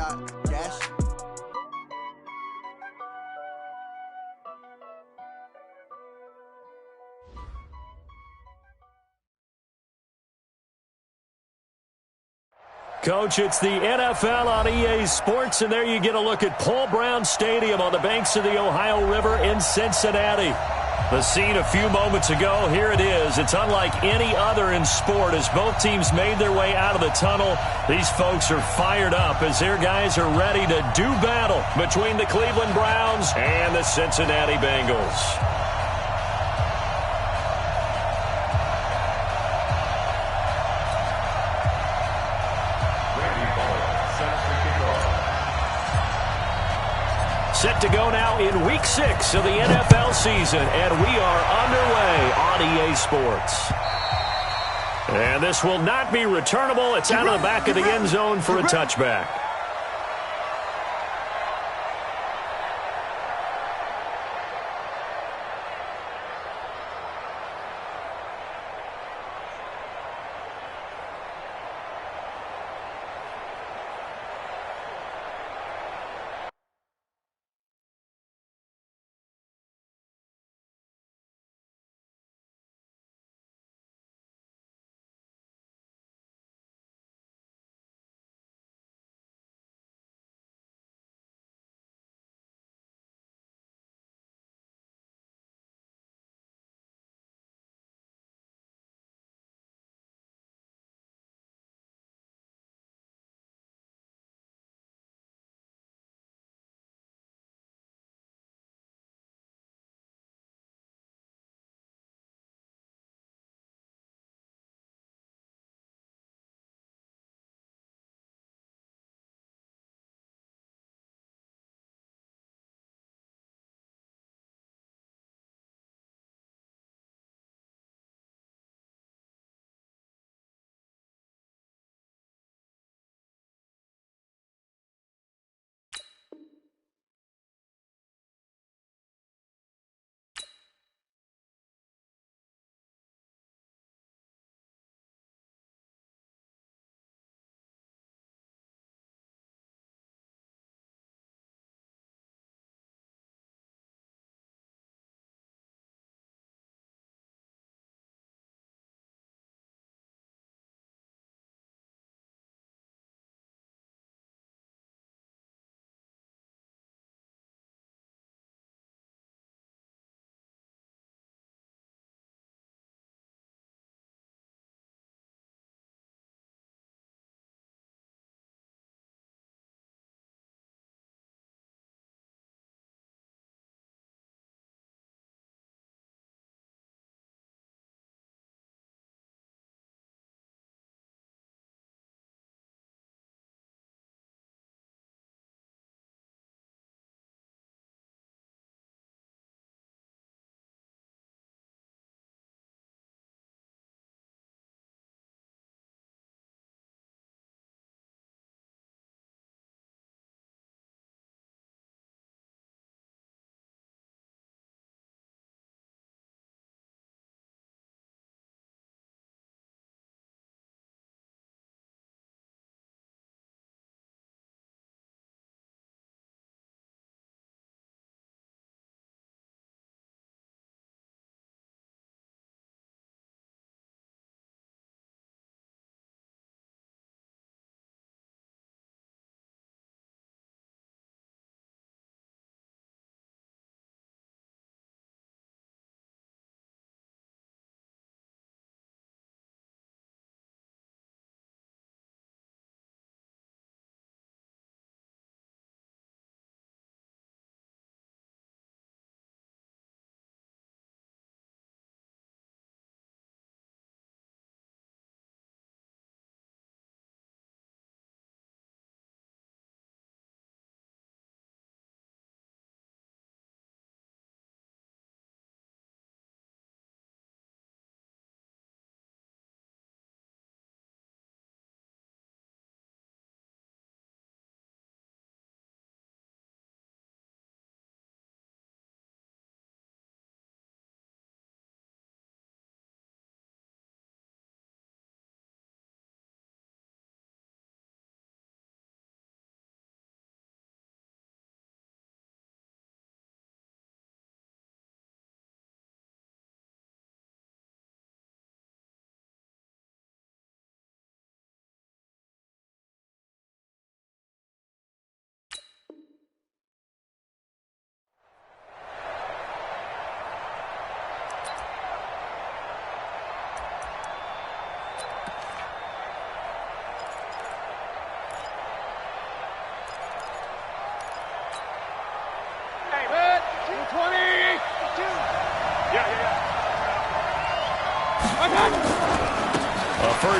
got gas. Coach, it's the NFL on EA Sports, and there you get a look at Paul Brown Stadium on the banks of the Ohio River in Cincinnati. The scene a few moments ago, here it is. It's unlike any other in sport as both teams made their way out of the tunnel. These folks are fired up as their guys are ready to do battle between the Cleveland Browns and the Cincinnati Bengals. Set to go now in Week 6 of the NFL season, and we are underway on EA Sports. And this will not be returnable. It's out of the back of the end zone for a touchback.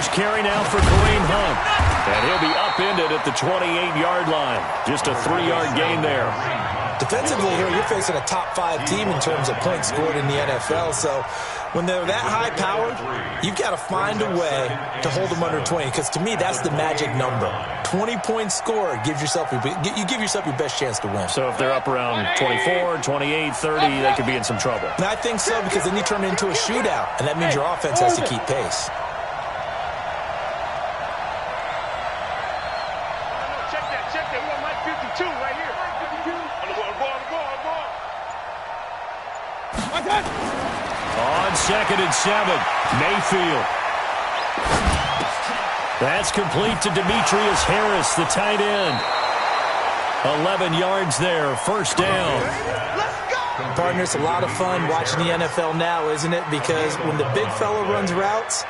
first carry now for Kareem Hunt. And he'll be upended at the 28-yard line. Just a 3-yard gain there. Defensively here, you're facing a top-5 team in terms of points scored in the NFL. So when they're that high-powered, you've got to find a way to hold them under 20. Because to me, that's the magic number. 20 points scored gives yourself you give yourself your best chance to win. So if they're up around 24, 28, 30, they could be in some trouble. And I think so, because then you turn it into a shootout, and that means your offense has to keep pace. Check that. We got Mike 52 right here. On the ball. On 2nd and 7, Mayfield. That's complete to Demetrius Harris, the tight end. 11 yards there, first down. Partner, it's a lot of fun watching the NFL now, isn't it? Because when the big fella runs routes,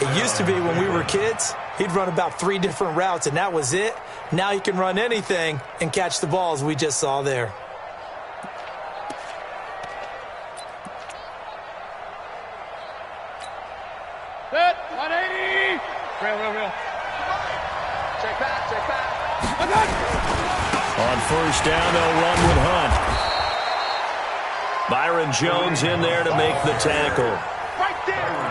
it used to be when we were kids, he'd run about 3 different routes, and that was it. Now he can run anything and catch the balls we just saw there. Set, 180. Real. Check back. On first down, they'll run with Hunt. Byron Jones in there to make the tackle.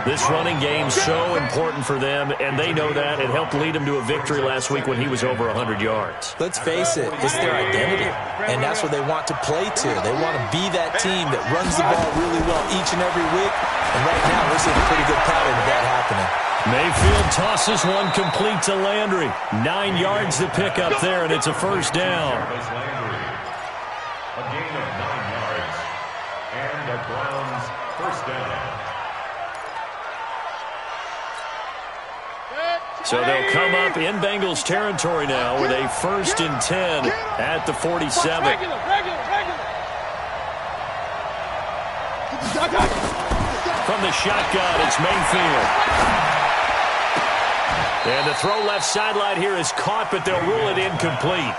This running game's so important for them, and they know that. It helped lead them to a victory last week when he was over 100 yards. Let's face it, it's their identity, and that's what they want to play to. They want to be that team that runs the ball really well each and every week, and right now we're seeing a pretty good pattern of that happening. Mayfield tosses one complete to Landry. 9 yards to pick up there, and it's a first down. A gain of 9 yards, and the Browns first down. So they'll come up in Bengals territory now with a 1st and 10 at the 47. From the shotgun, it's Mayfield. And the throw left sideline here is caught, but they'll rule it incomplete.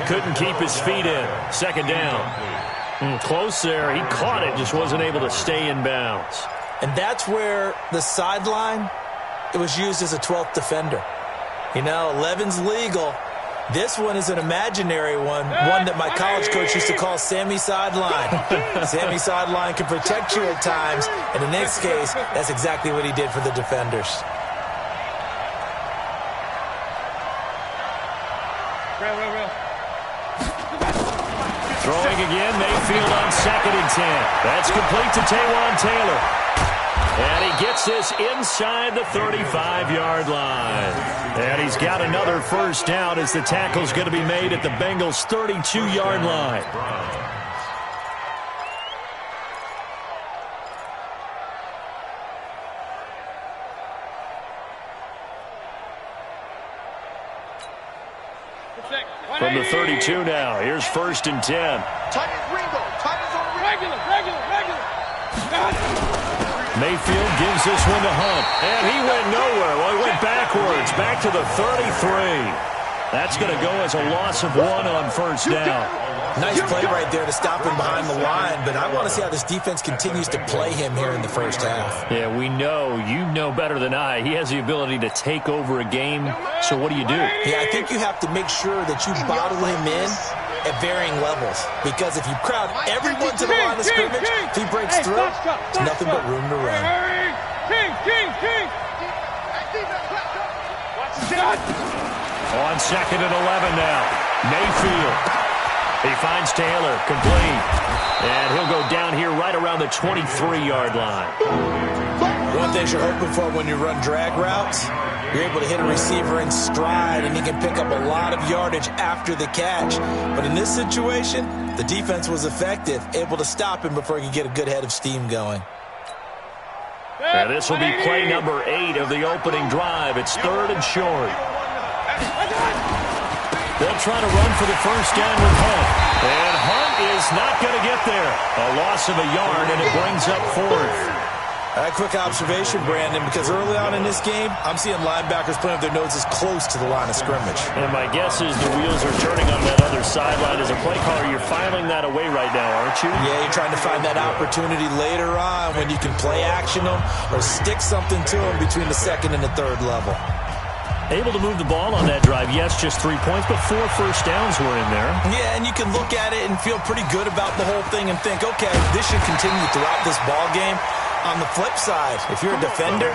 Couldn't keep his feet in. 2nd down. Close there. He caught it, just wasn't able to stay in bounds. And that's where the sideline, it was used as a 12th defender. You know, 11's legal. This one is an imaginary one that my college coach used to call Sammy Sideline. Sammy Sideline can protect you at times, and in this case, that's exactly what he did for the defenders. Throwing again, Mayfield on 2nd and 10. That's complete to Taywan Taylor. And he gets this inside the 35-yard line. And he's got another first down as the tackle's going to be made at the Bengals' 32-yard line. From the 32 now, here's 1st and 10. Tight end Ringo. Tight end's on regular. Mayfield gives this one to Hunt, and he went nowhere. Well, he went backwards, back to the 33. That's going to go as a loss of 1 on first down. Nice play right there to stop him behind the line, but I want to see how this defense continues to play him here in the first half. Yeah, we know. You know better than I. He has the ability to take over a game, so what do? Yeah, I think you have to make sure that you bottle him in at varying levels, because if you crowd everyone to the line of scrimmage, if he breaks through, there's nothing but room to run. On 2nd and 11 now, Mayfield. He finds Taylor, complete. And he'll go down here right around the 23-yard line. One thing you're hoping for when you run drag routes, you're able to hit a receiver in stride, and he can pick up a lot of yardage after the catch. But in this situation, the defense was effective, able to stop him before he could get a good head of steam going. And this will be play number 8 of the opening drive. It's 3rd and short. They'll try to run for the first down with Hunt. And Hunt is not going to get there. A loss of a yard, and it brings up 4th. A quick observation, Brandon, because early on in this game, I'm seeing linebackers playing with their noses close to the line of scrimmage. And my guess is the wheels are turning on that other sideline. As a play caller, you're filing that away right now, aren't you? Yeah, you're trying to find that opportunity later on when you can play action them or stick something to them between the second and the third level. Able to move the ball on that drive. Yes, just 3 points, but 4 first downs were in there. Yeah, and you can look at it and feel pretty good about the whole thing and think, okay, this should continue throughout this ball game. On the flip side, if you're a defender,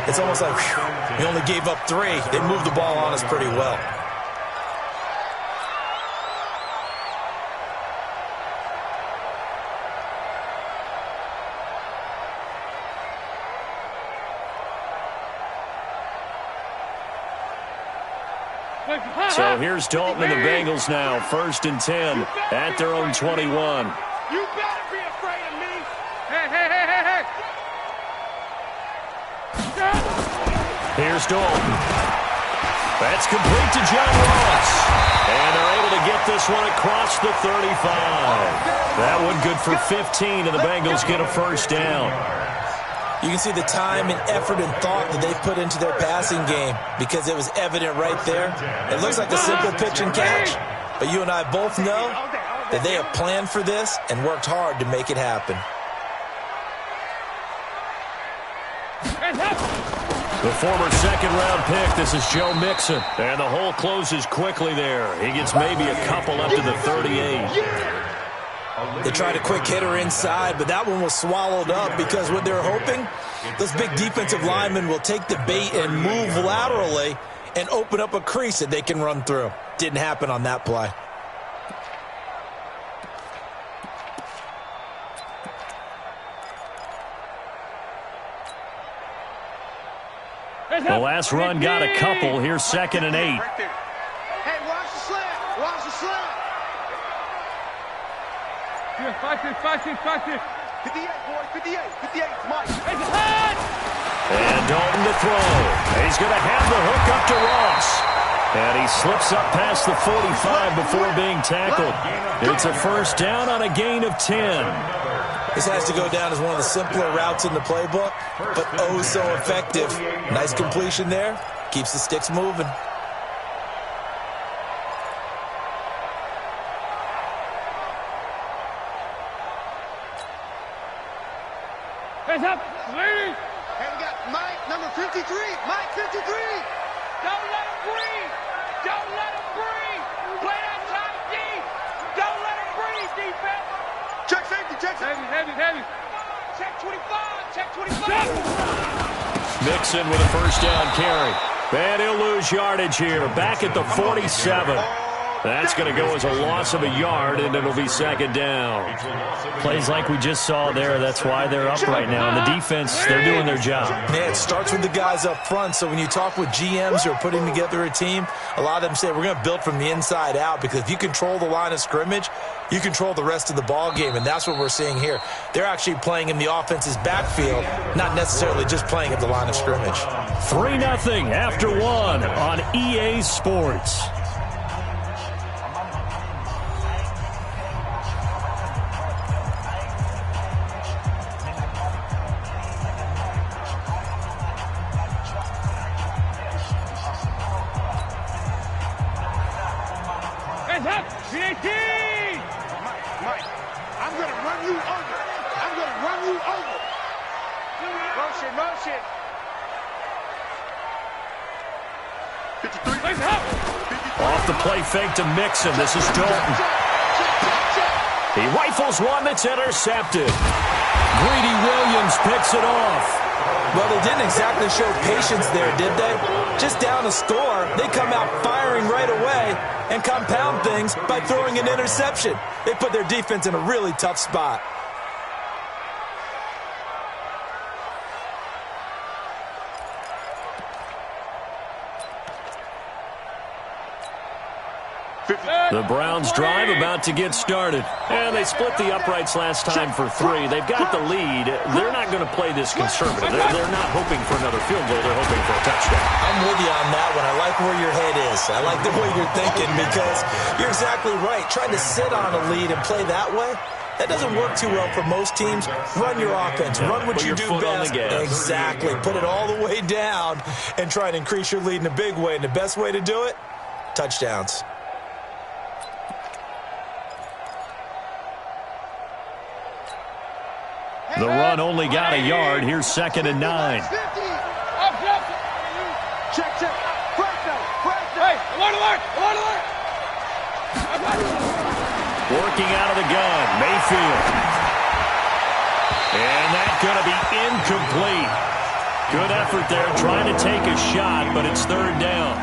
it's almost like, whew, you only gave up 3. They moved the ball on us pretty well. So here's Dalton and the Bengals now, 1st and 10 at their own 21. You better be afraid of me. Hey. Here's Dalton. That's complete to John Ross. And they're able to get this one across the 35. That one good for 15, and the Bengals get a first down. You can see the time and effort and thought that they put into their passing game because it was evident right there. It looks like a simple pitch and catch, but you and I both know that they have planned for this and worked hard to make it happen. The former second-round pick, this is Joe Mixon. And the hole closes quickly there. He gets maybe a couple up to the 38. They tried a quick hitter inside, but that one was swallowed up because what they're hoping, those big defensive linemen will take the bait and move laterally and open up a crease that they can run through. Didn't happen on that play. The last run got a couple. Here's 2nd and 8. Hey, watch the slant. Watch the slant. Yeah, 58, boy, 58, Mike. And Dalton to throw. He's going to have the hook up to Ross. And he slips up past the 45 before being tackled. It's a first down on a gain of 10. This has to go down as one of the simpler routes in the playbook, but oh so effective. Nice completion there. Keeps the sticks moving. Hands up, ladies. And we got Mike, number 53. Mike, 53. Don't let him breathe. Don't let him breathe. Play that tight D. Don't let him breathe, defense. Check safety, check safety. Heavy. Check 25, check 25. Mixon with a first down carry. And he'll lose yardage here. Back at the 47. That's going to go as a loss of a yard, and it'll be 2nd down. Plays like we just saw there. That's why they're up right now. And the defense, they're doing their job. Yeah, it starts with the guys up front. So when you talk with GMs who are putting together a team, a lot of them say we're going to build from the inside out because if you control the line of scrimmage, you control the rest of the ball game, and that's what we're seeing here. They're actually playing in the offense's backfield, not necessarily just playing at the line of scrimmage. 3-0 after 1 on EA Sports. Mike, I'm going to run you over. I'm going to run you over. Motion. 53. Off the play fake to Mixon. This is Dalton. He rifles one that's intercepted. Greedy Williams picks it off. Well, they didn't exactly show patience there, did they? Just down a score, they come out firing right away and compound things by throwing an interception. They put their defense in a really tough spot. The Browns drive about to get started. And they split the uprights last time for 3. They've got the lead. They're not going to play this conservative. They're not hoping for another field goal. They're hoping for a touchdown. I'm with you on that one. I like where your head is. I like the way you're thinking because you're exactly right. Trying to sit on a lead and play that way, That doesn't work too well for most teams. Run your offense. Run what you do best. Exactly. Put it all the way down and try and increase your lead in a big way. And the best way to do it, touchdowns. The run only got a yard. Here's 2nd and 9. Check. Hey, alert! Working out of the gun, Mayfield. And that's going to be incomplete. Good effort there, trying to take a shot, but it's 3rd down.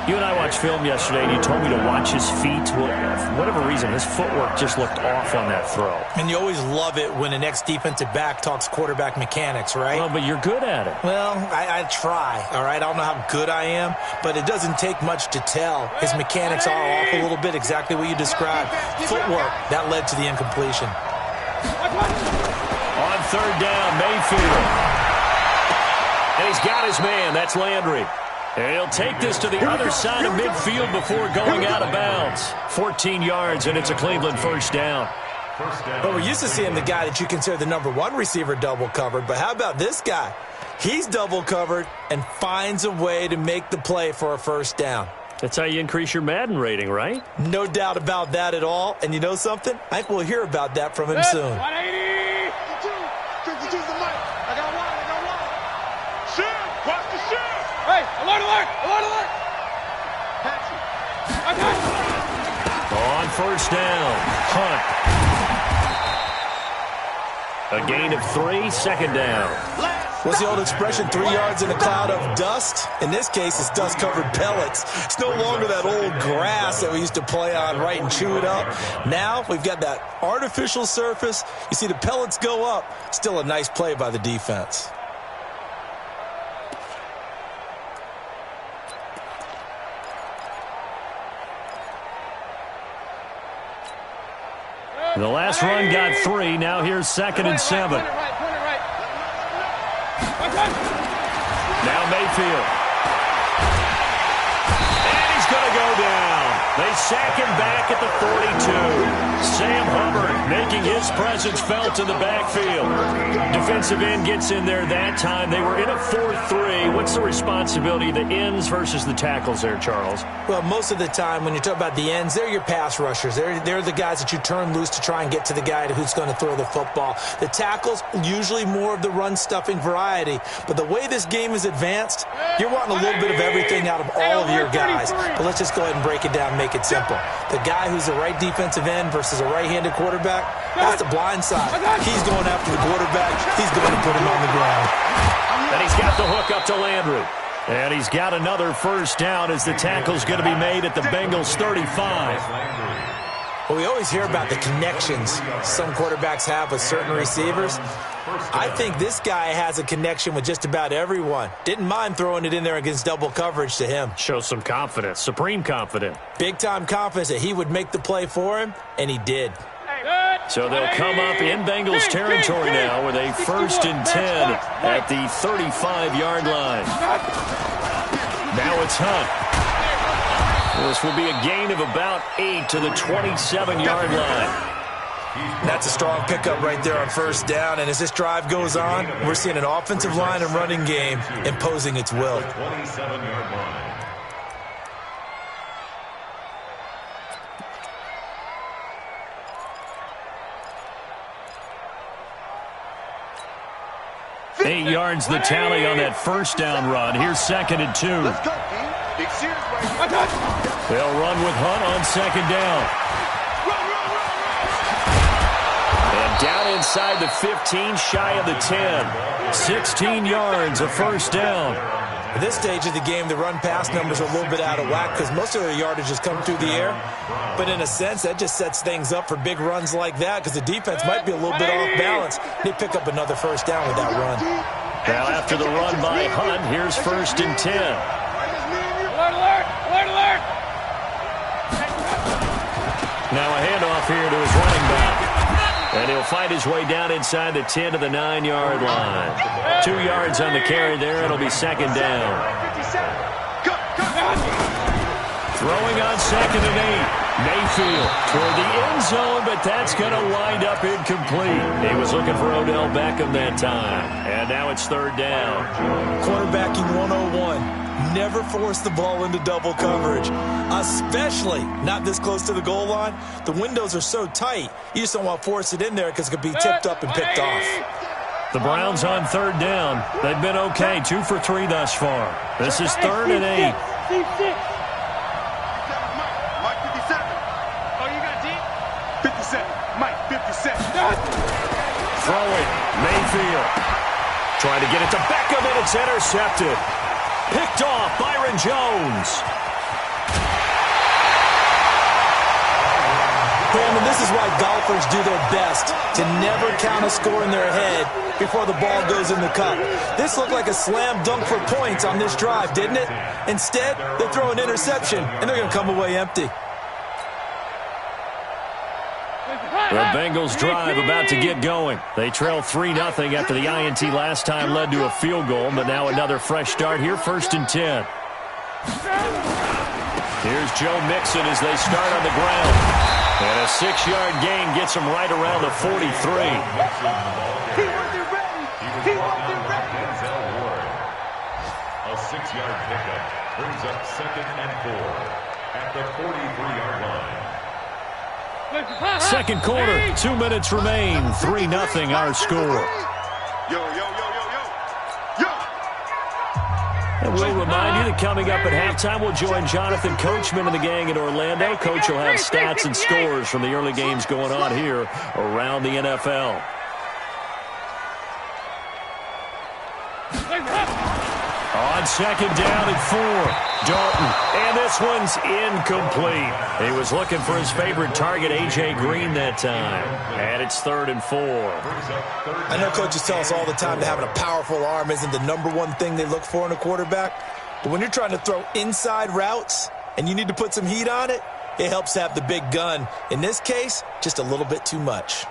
You and I watched film yesterday, and you told me to watch his feet. Well, for whatever reason, his footwork just looked off on that throw. And you always love it when an ex-defensive back talks quarterback mechanics, right? Well, but you're good at it. Well, I try, all right? I don't know how good I am, but it doesn't take much to tell. His mechanics are off a little bit, exactly what you described. Footwork, that led to the incompletion. On 3rd down, Mayfield. And he's got his man. That's Landry. And he'll take this to the other side of midfield before going out of bounds. 14 yards, and it's a Cleveland 1st down. Well, we're used to seeing the guy that you consider the #1 receiver double covered, but how about this guy? He's double covered and finds a way to make the play for a 1st down. That's how you increase your Madden rating, right? No doubt about that at all. And you know something? I think we'll hear about that from him soon. 180! 52's the mic. I got one. Shoot! Watch the shoot! Hey, alert! On 1st down, Hunt. A gain of 3, 2nd down. What's the old expression, 3 yards in a cloud of dust? In this case, it's dust-covered pellets. It's no longer that old grass that we used to play on, right, and chew it up. Now we've got that artificial surface. You see the pellets go up. Still a nice play by the defense. The last run got 3. Now here's 2nd and 7. Now Mayfield. And he's going to go down. They sack him back at the 42. Sam Hubbard making his presence felt in the backfield. Defensive end gets in there that time. They were in a 4-3. What's the responsibility of the ends versus the tackles there, Charles? Well, most of the time when you talk about the ends, they're your pass rushers. They're the guys that you turn loose to try and get to the guy who's going to throw the football. The tackles, usually more of the run-stuffing variety. But the way this game is advanced, you're wanting a little bit of everything out of all of your guys. But let's just go ahead and break it down and make it simple. The guy who's a right defensive end versus a right-handed quarterback, that's the blind side. He's going after the quarterback. He's going to put him on the ground. And he's got the hook up to Landry. And he's got another 1st down as the tackle's going to be made at the Bengals 35. Well, we always hear about the connections some quarterbacks have with certain receivers. I think this guy has a connection with just about everyone. Didn't mind throwing it in there against double coverage to him. Shows some confidence, supreme confidence. Big-time confidence that he would make the play for him, and he did. So they'll come up in Bengals territory now with a 1st and 10 at the 35-yard line. Now it's Hunt. This will be a gain of about 8 to the 27-yard line. That's a strong pickup right there on 1st down, and as this drive goes on, we're seeing an offensive line and running game imposing its will. 27-yard line. Eight yards the tally on that 1st down run. Here's 2nd and 2. They'll run with Hunt on 2nd down. And down inside the 15, shy of the 10. 16 yards, a 1st down. At this stage of the game, the run-pass numbers are a little bit out of whack because most of their yardage has come through the air. But in a sense, that just sets things up for big runs like that because the defense might be a little bit off balance. They pick up another 1st down with that run. Now after the run by Hunt, here's 1st and 10. Alert! Now a handoff here to his running back. And he'll find his way down inside the 10 to the 9-yard line. 2 yards on the carry there. It'll be 2nd down. Throwing on 2nd and 8. Mayfield toward the end zone, but that's going to wind up incomplete. He was looking for Odell Beckham that time. And now it's 3rd down. Quarterbacking 101. Never force the ball into double coverage, especially not this close to the goal line. The windows are so tight, you just don't want to force it in there because it could be tipped up and picked off. The Browns on 3rd down. They've been okay, 2 for 3 thus far. This is 3rd and 8. Mike 57. Oh, you got deep? 57. Mike 57. Throwing. Mayfield. Trying to get it to Beckham, and it's intercepted. Picked off Byron Jones. Brandon, this is why golfers do their best to never count a score in their head before the ball goes in the cup. This looked like a slam dunk for points on this drive, didn't it? Instead, they throw an interception, and they're going to come away empty. The Bengals drive about to get going. They trail 3-0 after the INT last time led to a field goal, but now another fresh start here, 1st and 10. Here's Joe Mixon as they start on the ground. And a 6-yard gain gets him right around the 43. He wasn't ready. He wasn't ready. A 6-yard pickup brings up 2nd and 4 at the 43-yard line. Second quarter, 2 minutes remain. 3-0 our score. Yo, yo, yo, yo, yo. Yo. And we'll remind you that coming up at halftime, we'll join Jonathan Coachman and the gang in Orlando. Coach will have stats and scores from the early games going on here around the NFL. On 2nd down and 4, Dalton, and this one's incomplete. He was looking for his favorite target, A.J. Green, that time. And it's 3rd and 4. I know coaches tell us all the time that having a powerful arm isn't the #1 thing they look for in a quarterback. But when you're trying to throw inside routes and you need to put some heat on it, it helps to have the big gun. In this case, just a little bit too much.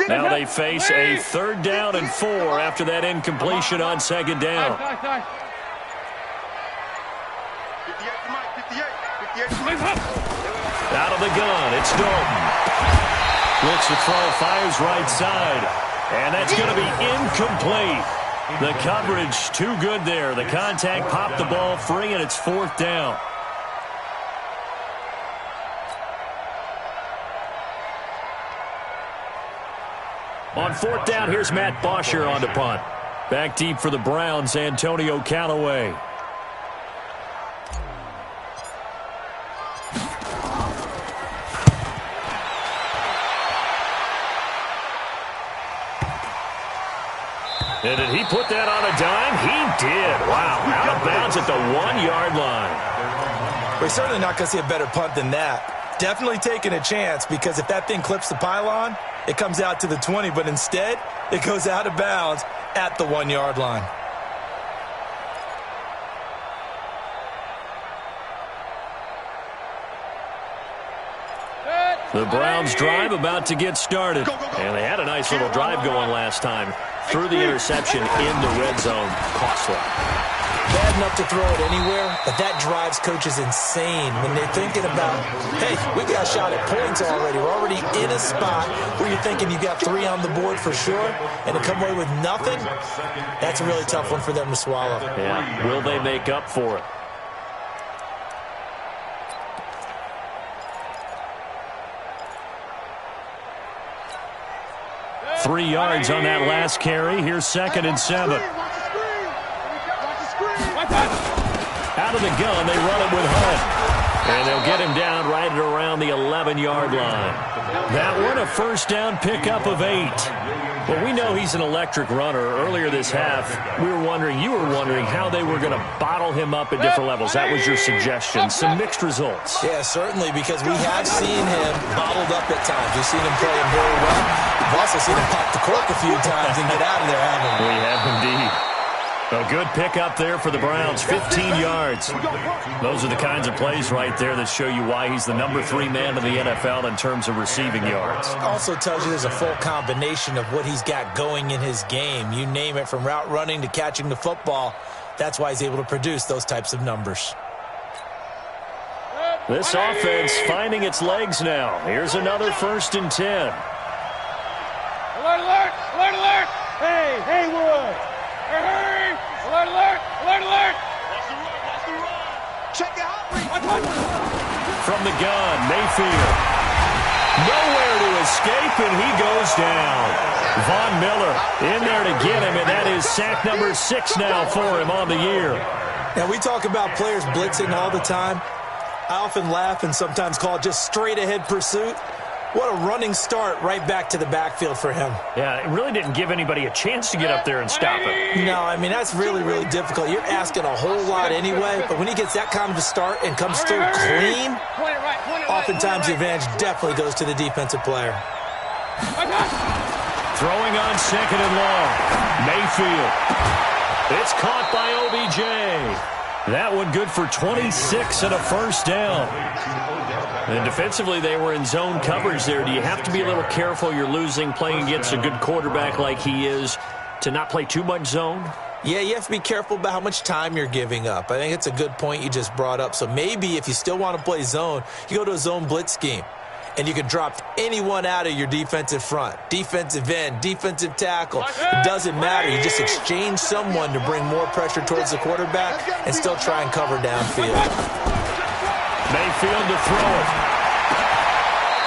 Now they face a 3rd down and 4 after that incompletion on 2nd down. 58 to Mike, 58 to Mike. Out of the gun, it's Dalton. Looks to throw, fires right side. And that's going to be incomplete. The coverage too good there. The contact popped the ball free, and it's 4th down. On 4th down, here's Matt Bosher on the punt. Back deep for the Browns, Antonio Callaway. And did he put that on a dime? He did. Wow, out of bounds at the 1-yard line. We're certainly not going to see a better punt than that. Definitely taking a chance, because if that thing clips the pylon, it comes out to the 20, but instead, it goes out of bounds at the 1-yard line. The Browns drive about to get started. And they had a nice little drive going last time. Threw the interception in the red zone. Costly. Bad enough to throw it anywhere, but that drives coaches insane when they're thinking about, hey, we got a shot at points already. We're already in a spot where you're thinking you got 3 on the board for sure, and to come away with nothing, that's a really tough one for them to swallow. Yeah, will they make up for it? Three yards on that last carry. Here's 2nd and 7. Out of the gun, they run it with Hunt. And they'll get him down right at around the 11-yard line. That one, a 1st down pickup of 8. Well, we know he's an electric runner. Earlier this half, you were wondering how they were going to bottle him up at different levels. That was your suggestion. Some mixed results. Yeah, certainly, because we have seen him bottled up at times. We've seen him play him very well. We've also seen him pop the cork a few times and get out of there, haven't we? We have indeed. A good pickup there for the Browns, 15 yards. Those are the kinds of plays right there that show you why he's the number 3 man in the NFL in terms of receiving yards. Also tells you there's a full combination of what he's got going in his game. You name it, from route running to catching the football. That's why he's able to produce those types of numbers. This offense finding its legs now. Here's another 1st and 10. Alert, alert, alert, alert. Hey, Haywood. Hurry! Alert, alert, alert, alert! Watch the run, watch the run! Check it out! From the gun, Mayfield. Nowhere to escape, and he goes down. Von Miller in there to get him, and that is sack number 6 now for him on the year. Now, we talk about players blitzing all the time. I often laugh and sometimes call it just straight-ahead pursuit. What a running start right back to the backfield for him. Yeah, it really didn't give anybody a chance to get up there and stop him. No, I mean, that's really, really difficult. You're asking a whole lot anyway, but when he gets that kind of a start and comes through clean, oftentimes the advantage definitely goes to the defensive player. Throwing on 2nd and long. Mayfield. It's caught by OBJ. That one good for 26 and a 1st down. And defensively, they were in zone coverage there. Do you have to be a little careful? You're losing, playing against a good quarterback like he is, to not play too much zone? Yeah, you have to be careful about how much time you're giving up. I think it's a good point you just brought up. So maybe if you still want to play zone, you go to a zone blitz scheme. And you can drop anyone out of your defensive front. Defensive end, defensive tackle. It doesn't matter. You just exchange someone to bring more pressure towards the quarterback and still try and cover downfield. Mayfield to throw it.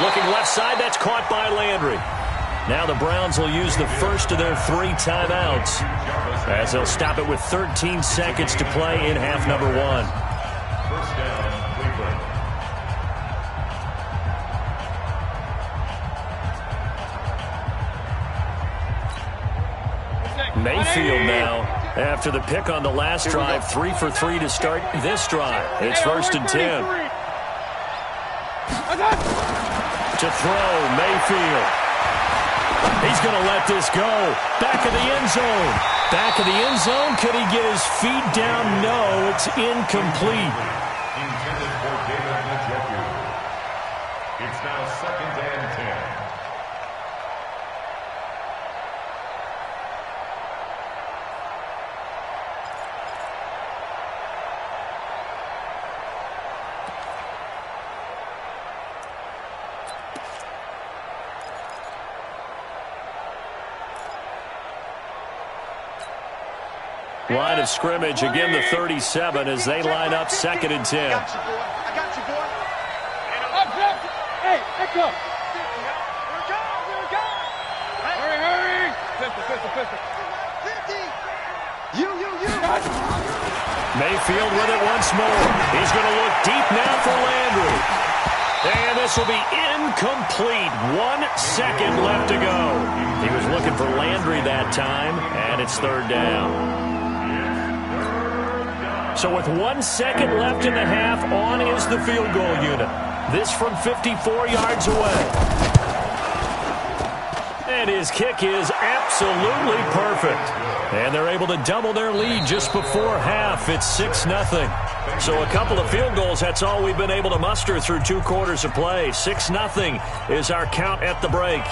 Looking left side, that's caught by Landry. Now the Browns will use the first of their 3 timeouts as they'll stop it with 13 seconds to play in half number 1. First down, Cleveland. Mayfield now, after the pick on the last drive, 3 for 3 to start this drive. It's 1st and 10. To throw, Mayfield. He's going to let this go. Back of the end zone. Back of the end zone. Could he get his feet down? No, it's incomplete. Intended for David Njoku. It's now 2nd and 10. Line of scrimmage, again the 37 as they line up 2nd and 10. I got you, boy. Hey, let's go. Hurry, hurry. Pistol. You. Mayfield with it once more. He's going to look deep now for Landry. And this will be incomplete. 1 second left to go. He was looking for Landry that time, and it's 3rd down. So with 1 second left in the half, on is the field goal unit. This from 54 yards away. And his kick is absolutely perfect. And they're able to double their lead just before half. It's 6-0. So a couple of field goals, that's all we've been able to muster through 2 quarters of play. 6-0 is our count at the break.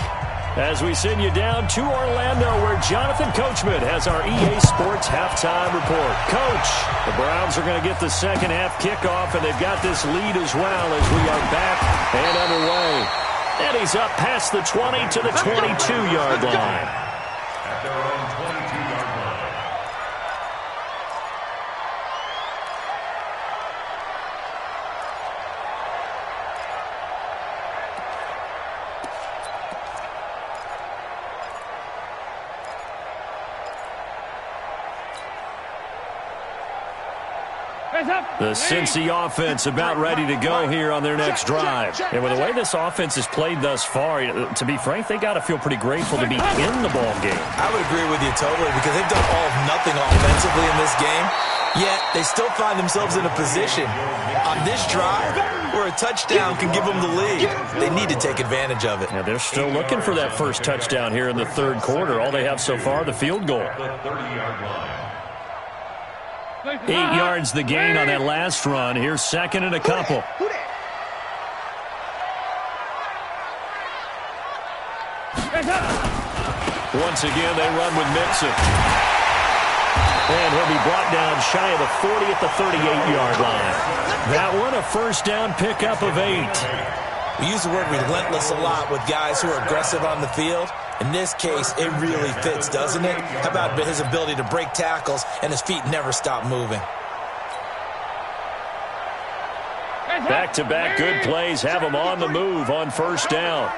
As we send you down to Orlando, where Jonathan Coachman has our EA Sports halftime report. Coach, the Browns are going to get the second half kickoff, and they've got this lead as well as we are back and underway. And he's up past the 20 to the 22-yard line. At their own 22-yard line. The Cincy offense about ready to go here on their next drive. And with the way this offense has played thus far, to be frank, they got to feel pretty grateful to be in the ball game. I would agree with you totally, because they've done all of nothing offensively in this game, yet they still find themselves in a position on this drive where a touchdown can give them the lead. They need to take advantage of it. Yeah, they're still looking for that first touchdown here in the 3rd quarter. All they have so far, the field goal. The 30-yard line. 8 yards the gain on that last run. Here's second and a couple. Once again, they run with Mixon. And he'll be brought down shy of the 40 at the 38-yard line. That one, a first down pickup of 8. We use the word relentless a lot with guys who are aggressive on the field. In this case, it really fits, doesn't it? How about his ability to break tackles and his feet never stop moving? Back-to-back good plays have him on the move on first down.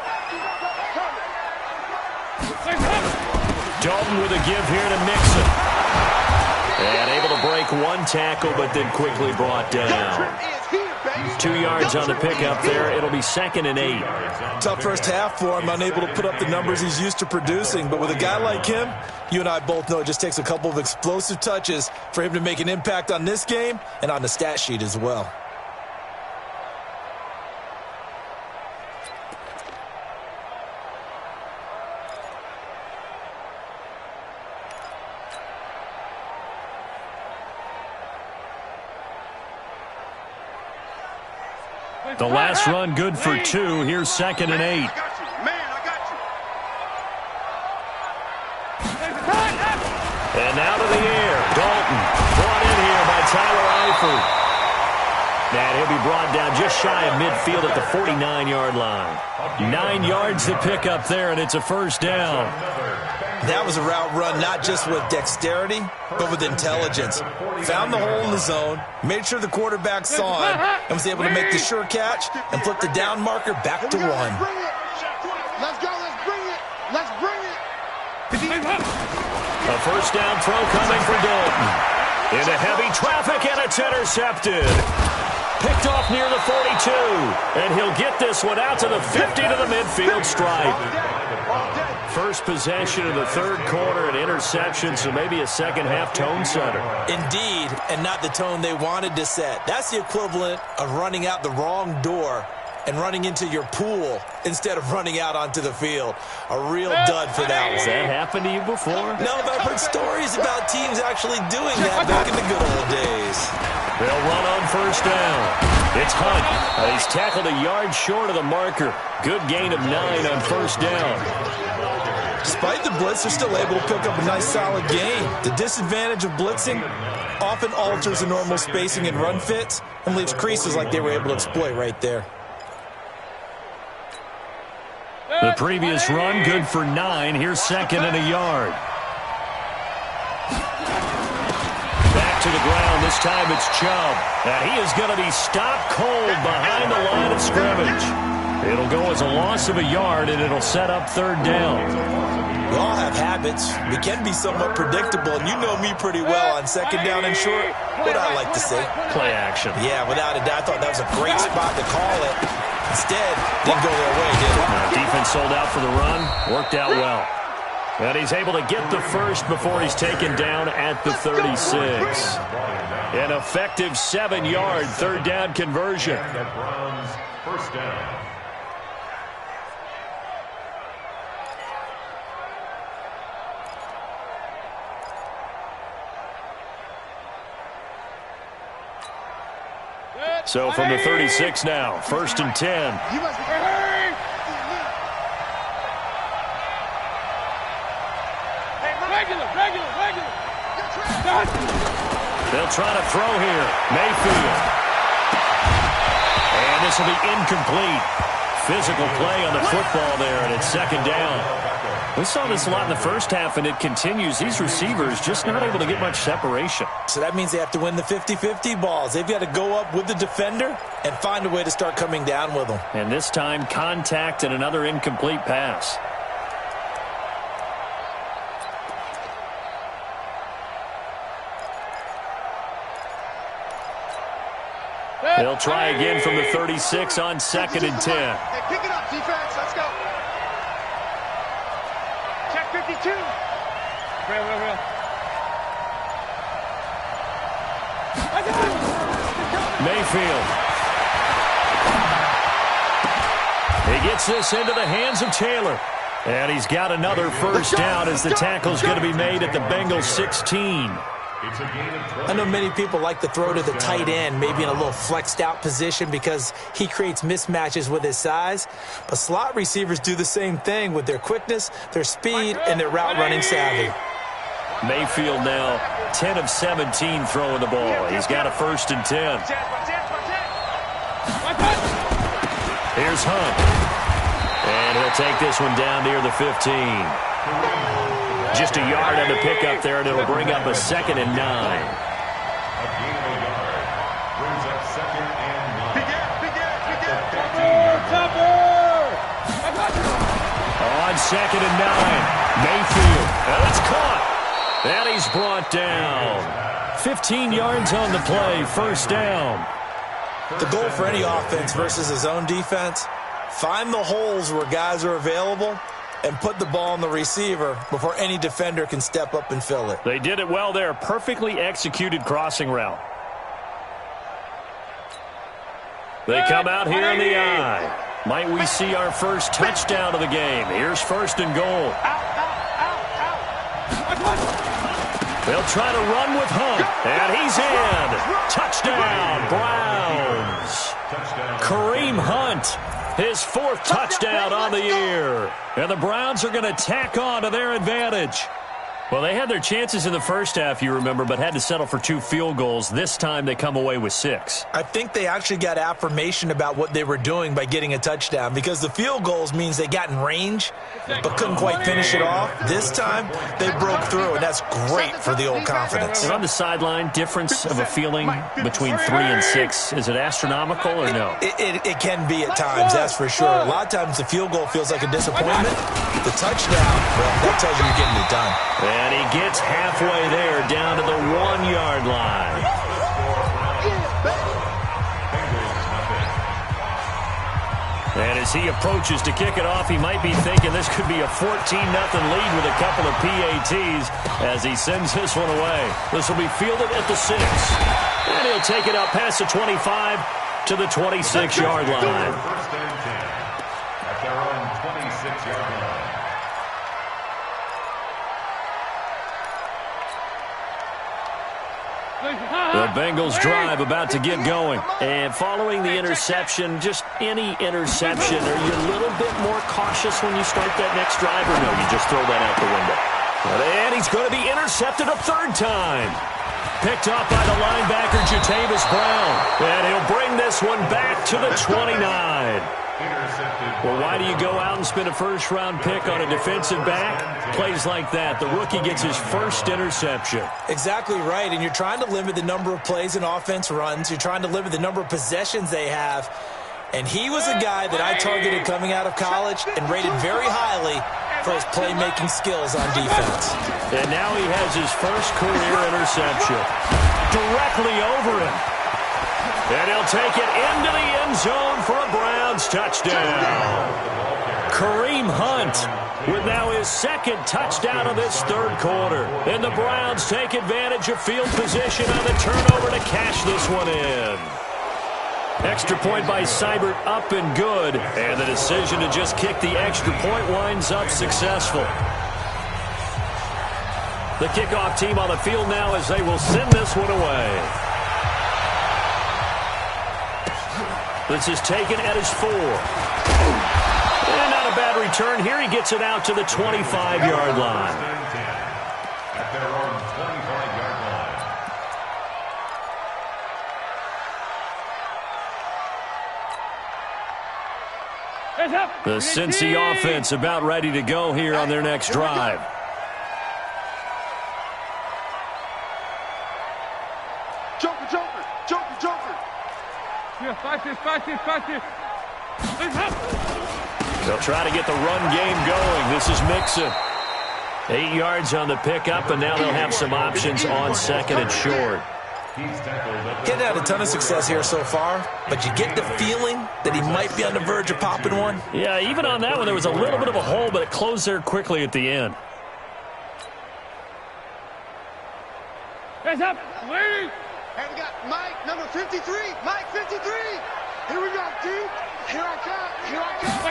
Dalton with a give here to Mixon. And able to break one tackle, but then quickly brought down. 2 yards on the pickup there. It'll be second and 8. Tough first half for him, unable to put up the numbers he's used to producing. But with a guy like him, you and I both know it just takes a couple of explosive touches for him to make an impact on this game and on the stat sheet as well. The last run good for 2. Here's second and 8. I got you. Man, I got you. And now to the air. Dalton brought in here by Tyler Eifert. And he'll be brought down just shy of midfield at the 49-yard line. 9 yards to pick up there, and it's a first down. That was a route run not just with dexterity, but with intelligence. Found the hole in the zone, made sure the quarterback saw him, and was able to make the sure catch and flip the down marker back to 1. Let's go. Let's bring it. Let's bring it. A first down throw coming for Dalton. Into heavy traffic, and it's intercepted. Picked off near the 42. And he'll get this one out to the 50 to the midfield stripe. First possession of the third quarter, an interception, so maybe a second-half tone setter. Indeed, and not the tone they wanted to set. That's the equivalent of running out the wrong door and running into your pool instead of running out onto the field. A real dud for that one. Has that happened to you before? No, but I've heard stories about teams actually doing that back in the good old days. They'll run on first down. It's Hunt. He's tackled a yard short of the marker. Good gain of 9 on first down. Despite the blitz, they're still able to pick up a nice solid gain. The disadvantage of blitzing often alters the normal spacing and run fits and leaves creases like they were able to exploit right there. The previous run good for 9. Here's second and a yard. Back to the ground. This time it's Chubb. And he is going to be stopped cold behind the line of scrimmage. It'll go as a loss of a yard, and it'll set up third down. We all have habits. We can be somewhat predictable, and you know me pretty well on second down and short. What I like to say. Play action. Yeah, without a doubt. I thought that was a great spot to call it. Instead, didn't go their way, did it? Defense sold out for the run. Worked out well. And he's able to get the first before he's taken down at the 36. An effective 7-yard third down conversion. First down. So from the 36 now, first and 10. You must hurry. Regular. They'll try to throw here. Mayfield. And this will be incomplete. Physical play on the football there, and it's second down. We saw this a lot in the first half, and it continues. These receivers just not able to get much separation. So that means they have to win the 50-50 balls. They've got to go up with the defender and find a way to start coming down with them. And this time, contact and another incomplete pass. They'll try again from the 36 on second and 10. Hey, pick it up, defense. Let's go. Check 52. Real. Mayfield. He gets this into the hands of Taylor. And he's got another first down as the tackle's going to be made at the Bengals 16. It's a gain of 20. I know many people like to throw to the tight end, maybe in a little flexed out position because he creates mismatches with his size. But slot receivers do the same thing with their quickness, their speed, and their route running savvy. Mayfield now 10 of 17 throwing the ball. He's got a 1st and 10. Here's Hunt. And he'll take this one down near the 15. Just a yard on the pickup there, and it'll bring up a 2nd and 9. A gain of a yard brings up 2nd and 9. On 2nd and 9, Mayfield. And it's caught. And he's brought down. 15 yards on the play, 1st down. The goal for any offense versus his own defense, find the holes where guys are available and put the ball on the receiver before any defender can step up and fill it. They did it well there. Perfectly executed crossing route. They come out here in the eye. Might we see our first touchdown of the game? Here's 1st and goal. They'll try to run with Hunt. And he's in. Touchdown, Browns. Kareem Hunt, his 4th touchdown on the year. And the Browns are going to tack on to their advantage. Well, they had their chances in the first half, you remember, but had to settle for 2 field goals. This time they come away with 6. I think they actually got affirmation about what they were doing by getting a touchdown, because the field goals means they got in range but couldn't quite finish it off. This time they broke through, and that's great for the old confidence. And on the sideline, difference of a feeling between 3 and 6, is it astronomical or no? It can be at times, that's for sure. A lot of times the field goal feels like a disappointment. The touchdown, well, that tells you you're getting it done. And he gets halfway there, down to the 1-yard line. And as he approaches to kick it off, he might be thinking this could be a 14-0 lead with a couple of PATs as he sends this one away. This will be fielded at the 6. And he'll take it out past the 25 to the 26-yard line. 1st and 10 at their own 26-yard line. The Bengals drive about to get going. And following the interception, just any interception, are you a little bit more cautious when you start that next drive, or no, you just throw that out the window? And he's going to be intercepted a 3rd time. Picked up by the linebacker, Jatavis Brown. And he'll bring this one back to the 29. Well, why do you go out and spend a 1st-round pick on a defensive back? Plays like that. The rookie gets his 1st interception. Exactly right, and you're trying to limit the number of plays an offense runs. You're trying to limit the number of possessions they have. And he was a guy that I targeted coming out of college and rated very highly for his playmaking skills on defense. And now he has his 1st career interception. Directly over him. And he'll take it into the end zone for a Browns touchdown. Kareem Hunt with now his 2nd touchdown of this 3rd quarter. And the Browns take advantage of field position on the turnover to cash this one in. Extra point by Seibert, up and good. And the decision to just kick the extra point winds up successful. The kickoff team on the field now as they will send this one away. This is taken at his 4. And not a bad return here. He gets it out to the 25-yard line. At their own 25-yard line. The Cincy offense about ready to go here on their next drive. They'll try to get the run game going. This is Mixon. 8 yards on the pickup, and now they'll have some options on 2nd and short. Getting had a ton of success here so far, but you get the feeling that he might be on the verge of popping one. Yeah, even on that one, there was a little bit of a hole, but it closed there quickly at the end. Hands up, ladies. And we got Mike, number 53. Mike, 53. Here we go, dude. Here I come. Here I come.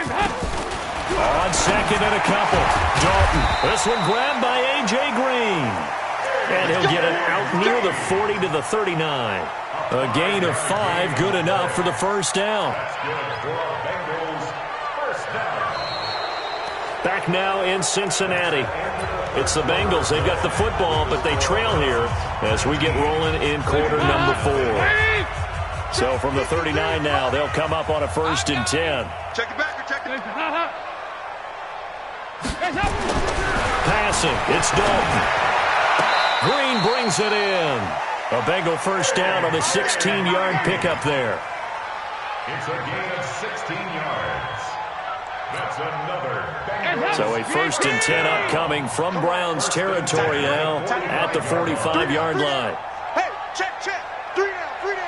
On 2nd and a couple. Dalton. This one grabbed by A.J. Green. And he'll get it out near the 40 to the 39. A gain of 5, good enough for the first down. Back now in Cincinnati. It's the Bengals. They've got the football, but they trail here as we get rolling in quarter number 4. So from the 39 now, they'll come up on a 1st and 10. Check it back. Check it. Passing. It's Dalton. Green brings it in. A Bengal first down on the 16-yard pickup there. It's a gain of 16 yards. That's another Bengal. So a 1st and 10 upcoming from Browns territory now at the 45-yard line. Hey, check. 3 down.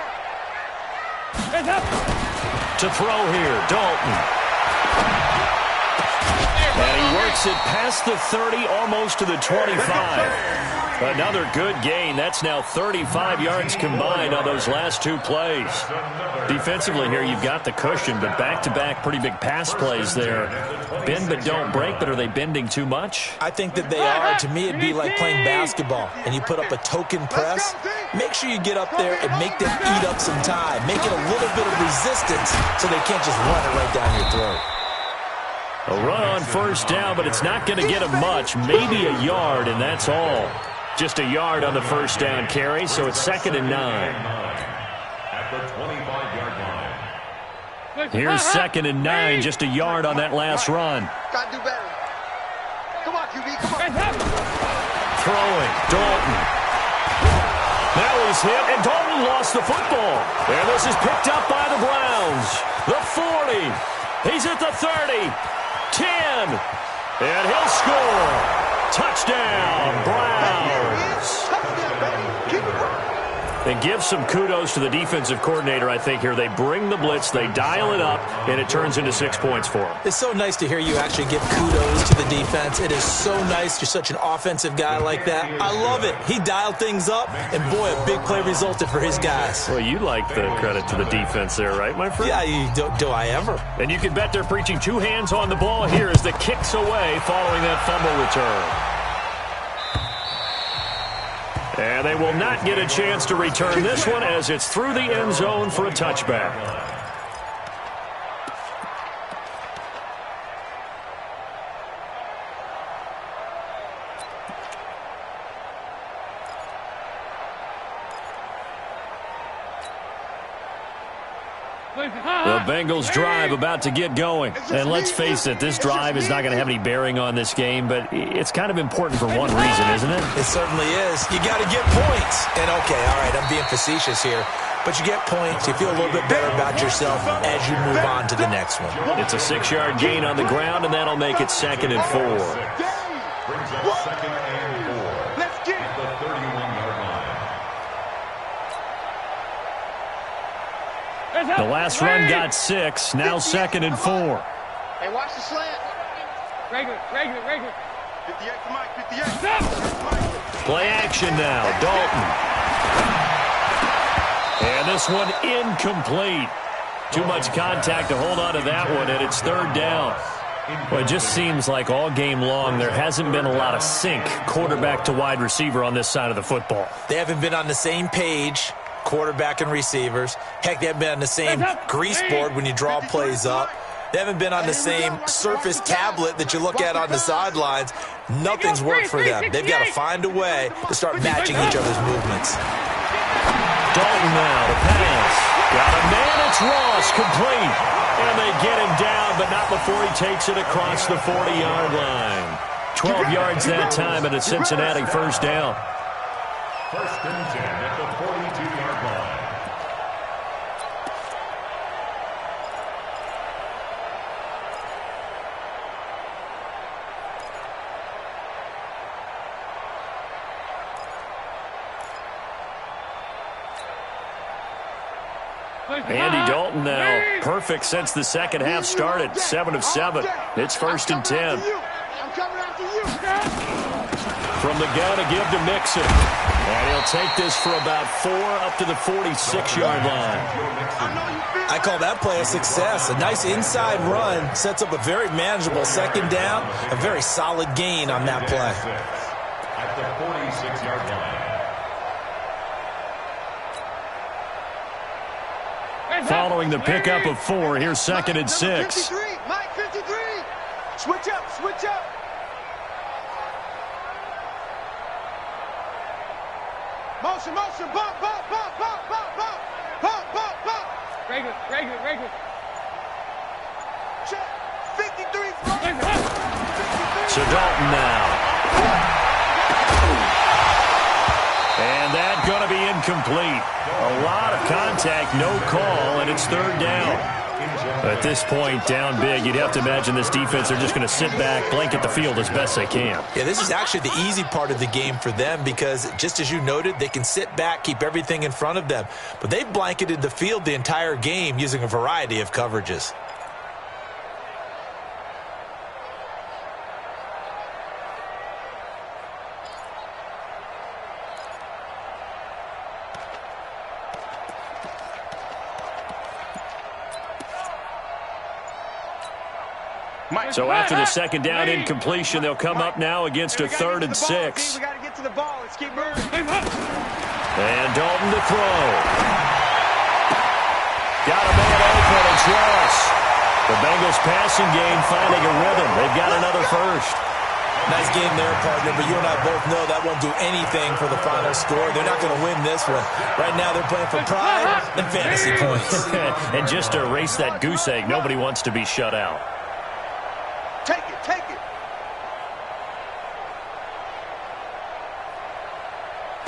To throw here, Dalton. And he works it past the 30, almost to the 25. Another good gain. That's now 35 yards combined on those last 2 plays. Defensively here, you've got the cushion, but back-to-back pretty big pass plays there. Bend but don't break, but are they bending too much? I think that they are. To me, it'd be like playing basketball, and you put up a token press. Make sure you get up there and make them eat up some time. Make it a little bit of resistance so they can't just run it right down your throat. A run on first down, but it's not going to get him much. Maybe a yard, and that's all. Just a yard on the first down carry, so it's 2nd and 9. At the 25-yard line. Here's 2nd and 9, just a yard on that last run. Gotta do better. Come on, QB, come on. Throwing, Dalton. That was hit, and Dalton lost the football. And this is picked up by the Browns. The 40. He's at the 30. 10. And he'll score. Touchdown, Browns. And give some kudos to the defensive coordinator, I think, here. They bring the blitz, they dial it up, and it turns into 6 points for them. It's so nice to hear you actually give kudos to the defense. It is so nice. You're such an offensive guy like that. I love it. He dialed things up, and boy, a big play resulted for his guys. Well, you like the credit to the defense there, right, my friend? Yeah, do I ever? And you can bet they're preaching 2 hands on the ball here as the kick's away following that fumble return. And they will not get a chance to return this one as it's through the end zone for a touchback. The Bengals drive about to get going. And let's face it, this drive is not going to have any bearing on this game, but it's kind of important for one reason, isn't it? It certainly is. You got to get points. And okay, all right, I'm being facetious here. But you get points, you feel a little bit better about yourself as you move on to the next one. It's a 6-yard gain on the ground, and that'll make it 2nd and 4. Brings up 2nd and 4. Let's get At the 31-yard line. The last run got 6, now 2nd and 4. Hey, watch the slant. Regular. 58 for Mike, 58. Play action now, Dalton. And this one incomplete. Too much contact to hold on to that one, and it's 3rd down. Well, it just seems like all game long there hasn't been a lot of sync quarterback to wide receiver on this side of the football. They haven't been on the same page, quarterback and receivers. Heck, they haven't been on the same grease board when you draw plays up. They haven't been on the same Surface tablet that you look at on the sidelines. Nothing's worked for them. They've got to find a way to start matching each other's movements. Dalton now to pass. Got a man, it's Ross, complete. And they get him down, but not before he takes it across the 40-yard line. 12 yards that time, and a Cincinnati first down. 1st and 10 at the 42-yard line. Andy Dalton now perfect since the second half started. 7 of 7. It's 1st and 10. I'm coming after you. From the gun to give to Mixon. And he'll take this for about 4 up to the 46-yard line. I call that play a success. A nice inside run sets up a very manageable 2nd down. A very solid gain on that play. At the 40 26-yard line. Following the pickup of 4, here's 2nd and 6. 53, Mike 53. Switch up, switch up. Motion, motion, bump, bump, bump, bump, bump, bump, bump, bump, bump. Regular, regular, regular. Check. 53. So Dalton now. And that's going to be incomplete. A lot of contact, no call, and it's 3rd down. At this point, down big, you'd have to imagine this defense, they're just going to sit back, blanket the field as best they can. Yeah, this is actually the easy part of the game for them because, just as you noted, they can sit back, keep everything in front of them. But they've blanketed the field the entire game using a variety of coverages. So after the 2nd down incompletion, they'll come up now against a 3rd and 6. We got to get to the ball. Let's keep moving. And Dalton to throw. Got a man open. It's Ross. The Bengals passing game finding a rhythm. They've got another first. Nice game there, partner, but you and I both know that won't do anything for the final score. They're not going to win this one. Right now they're playing for pride and fantasy points. And just to erase that goose egg, nobody wants to be shut out. Take it, take it.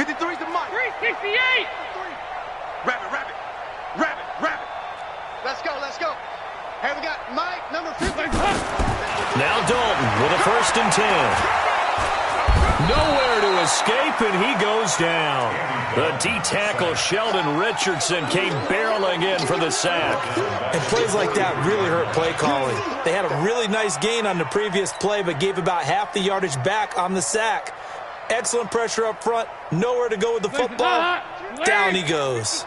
53's the mic. 368. Rabbit, rabbit, rabbit, rabbit. Let's go, let's go. Hey, we got Mike, number 50. Now Dalton with a 1st and 10. Nowhere to escape, and he goes down. The D-tackle Sheldon Richardson came barreling in for the sack. And plays like that really hurt play calling. They had a really nice gain on the previous play, but gave about half the yardage back on the sack. Excellent pressure up front. Nowhere to go with the football. Down he goes.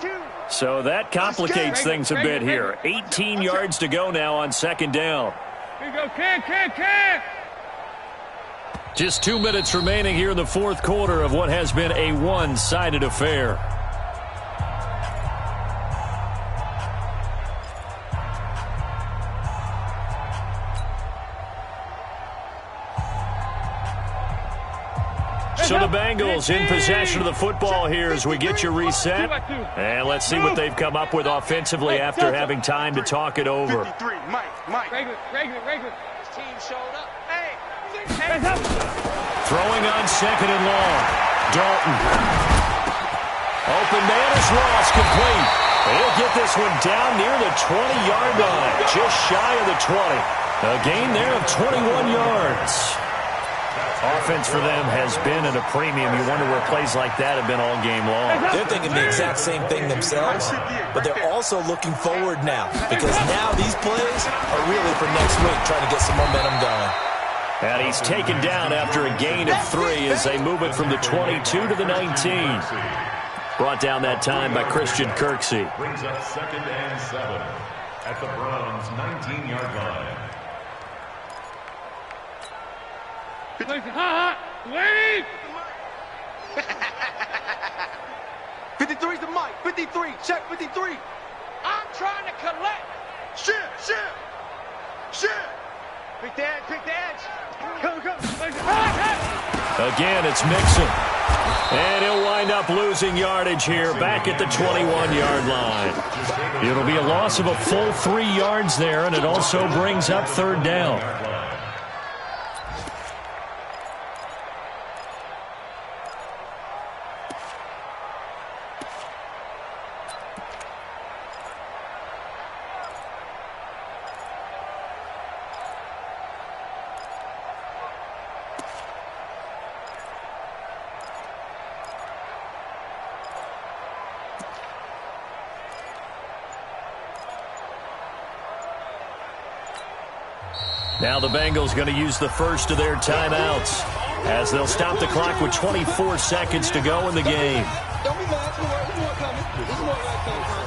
So that complicates things a bit here. 18 yards to go now on 2nd down. Here you go, can. Just 2 minutes remaining here in the 4th quarter of what has been a one-sided affair. So the Bengals in possession of the football here as we get you reset. And let's see what they've come up with offensively after having time to talk it over. 53, Mike. Regular. His team showed up. Hey. Throwing on 2nd and long. Dalton. Open man is Ross, complete. He'll get this one down near the 20-yard line, just shy of the 20. A gain there of 21 yards. Offense for them has been at a premium. You wonder where plays like that have been all game long. They're thinking the exact same thing themselves, but they're also looking forward now because now these plays are really for next week, trying to get some momentum going. And he's taken down after a gain of 3 as they move it from the 22 to the 19. Brought down that time by Christian Kirksey. Brings up 2nd and 7 at the Browns' 19-yard line. Lead! 53's the mic. 53. Check 53. I'm trying to collect. Shit. Pick the edge. Go. Again, it's Mixon. And he'll wind up losing yardage here back at the 21-yard line. It'll be a loss of a full 3 yards there, and it also brings up 3rd down. Now the Bengals going to use the first of their timeouts as they'll stop the clock with 24 seconds to go in the game. Don't be mad. There's more coming. There's more coming.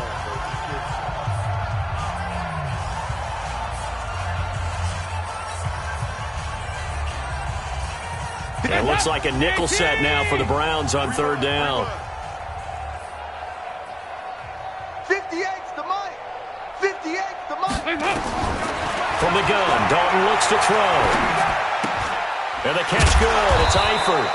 53 It looks like a nickel set now for the Browns on third down. 58's the mic. 58's the mic. From the gun, Dalton looks to throw. And the catch good. It's Eifert.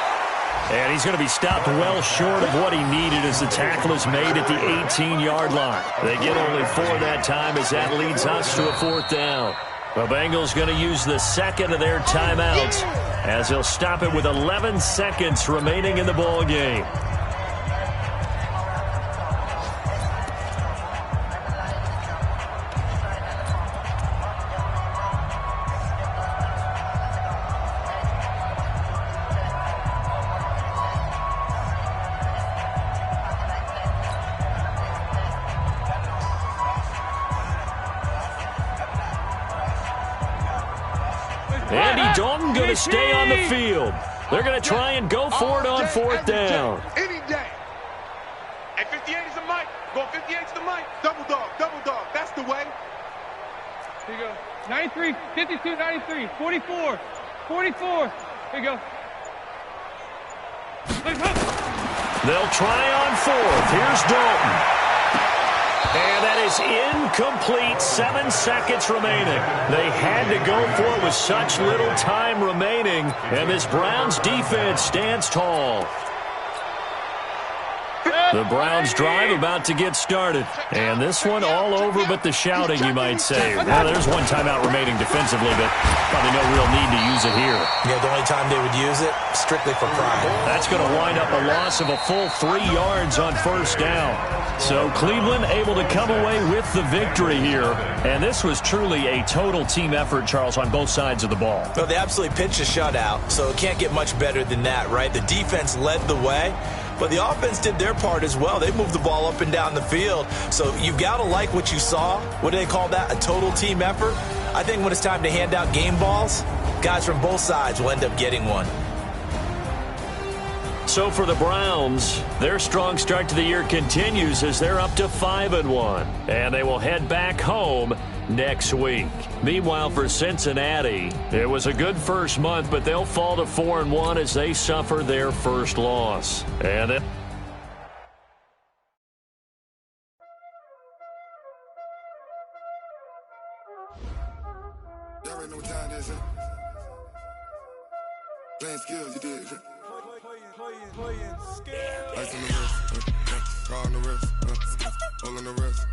And he's going to be stopped well short of what he needed as the tackle is made at the 18-yard line. They get only 4 that time as that leads us to a fourth down. The Bengals going to use the second of their timeouts as they'll stop it with 11 seconds remaining in the ball game. Andy Dalton going to stay on the field. They're going to try and go for it on fourth down. Any day. And 58 is the mic. Go 58 is the mic. Double dog, double dog. That's the way. Here you go. 93, 52, 93, 44, 44. Here you go. They'll try on fourth. Here's Dalton. And that is incomplete. 7 seconds remaining. They had to go for it with such little time remaining. And this Browns defense stands tall. The Browns drive about to get started. And this one all over but the shouting, you might say. Well, there's one timeout remaining defensively, but probably no real need to use it here. Yeah, the only time they would use it, strictly for pride. That's going to wind up a loss of a full 3 yards on first down. So Cleveland able to come away with the victory here. And this was truly a total team effort, Charles, on both sides of the ball. Well, they absolutely pitched a shutout, so it can't get much better than that, right? The defense led the way, but the offense did their part as well. They moved the ball up and down the field. So you've got to like what you saw. What do they call that? A total team effort? I think when it's time to hand out game balls, guys from both sides will end up getting one. So for the Browns, their strong start to the year continues as they're up to 5-1. And they will head back home next week. Meanwhile, for Cincinnati, it was a good first month, but they'll fall to 4-1 as they suffer their first loss. And then y'all already know what time it is, huh? Playing skills, you did. Playing skills. Ice on the wrist, car on the wrist, all on the wrist,